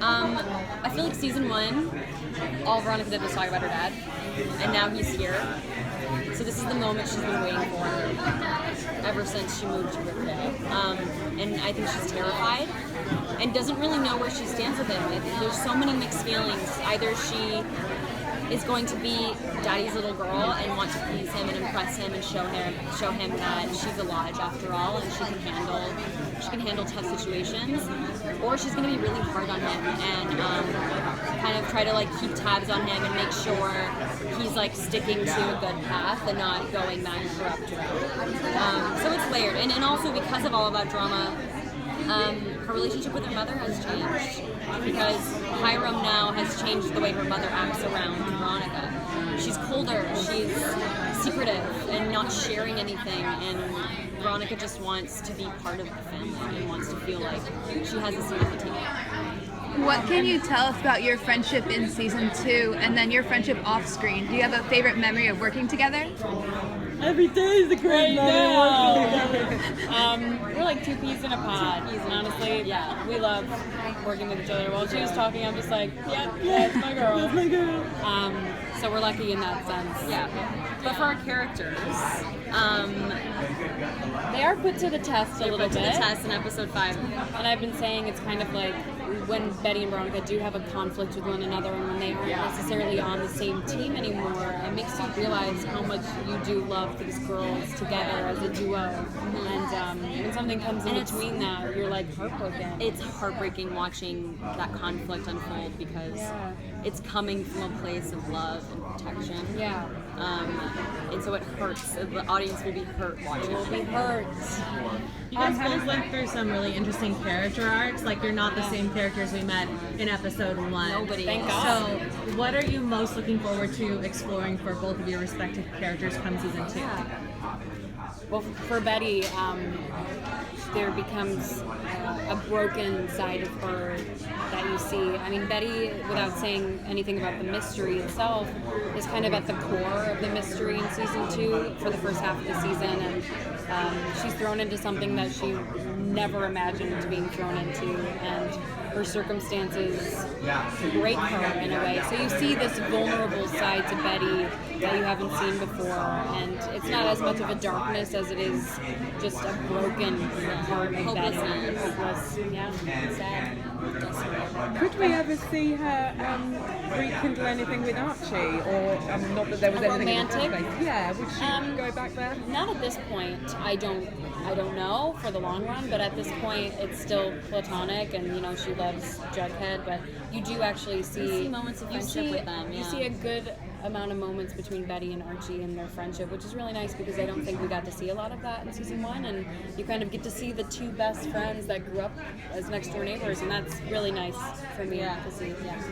I feel like season 1, all Veronica did was talk about her dad, and now he's here. So this is the moment she's been waiting for ever since she moved to Riverdale. And I think she's terrified and doesn't really know where she stands with him. There's so many mixed feelings. Either she is going to be Daddy's little girl and want to please him and impress him and show him that she's a Lodge after all and she can handle tough situations, or she's going to be really hard on him and kind of try to like keep tabs on him and make sure he's like sticking to a good path and not going that corrupt route. So it's layered, and also because of all of that drama, her relationship with her mother has changed because Hiram now has changed the way her mother acts around Veronica. She's colder, she's secretive and not sharing anything, and Veronica just wants to be part of the family and wants to feel like she has a seat at the table. What can you tell us about your friendship in season 2 and then your friendship off screen? Do you have a favorite memory of working together? Every day is a great day. We're like two peas in a pod. Honestly, yeah, we love working with each other. While she was talking, I'm just like, yeah, it's my girl. That's my girl. So we're lucky in that sense. Yeah. But for our characters, they are put to the test a little bit. To the test in episode 5. And I've been saying it's kind of like when Betty and Veronica do have a conflict with one another and when they aren't necessarily on the same team anymore, it makes you realize how much you do love these girls together as a duo. And when something comes in between that, you're like heartbroken. It's heartbreaking watching that conflict unfold because it's coming from a place of love and protection. Yeah. And so it hurts. The audience will be hurt watching. It will be hurt. You guys both went through some really interesting character arcs. Like, you're not the same characters we met in episode 1. Nobody. Thank is. God. So, what are you most looking forward to exploring for both of your respective characters come season 2? Well, for Betty, there becomes a broken side of her that you see. I mean, Betty, without saying anything about the mystery itself, is kind of at the core of the mystery in season 2 for the first half of the season, and she's thrown into something that she never imagined being thrown into, and her circumstances break her in a way. So you see this vulnerable side to Betty that you haven't seen before, and it's not as much of a darkness as it is just a broken heart of Betty. Hopeless. Yeah, it's sad. Could we ever see her rekindle anything with Archie, or not that there was anything romantic? in the first place? Yeah, would she go back there? Not at this point. I don't know for the long run, but at this point it's still platonic, and she loves Jughead, but you do actually see moments of friendship with them. You see a good amount of moments between Betty and Archie and their friendship, which is really nice because I don't think we got to see a lot of that in season 1, and you kind of get to see the two best friends that grew up as next door neighbors, and that's really nice for me to see. Yeah.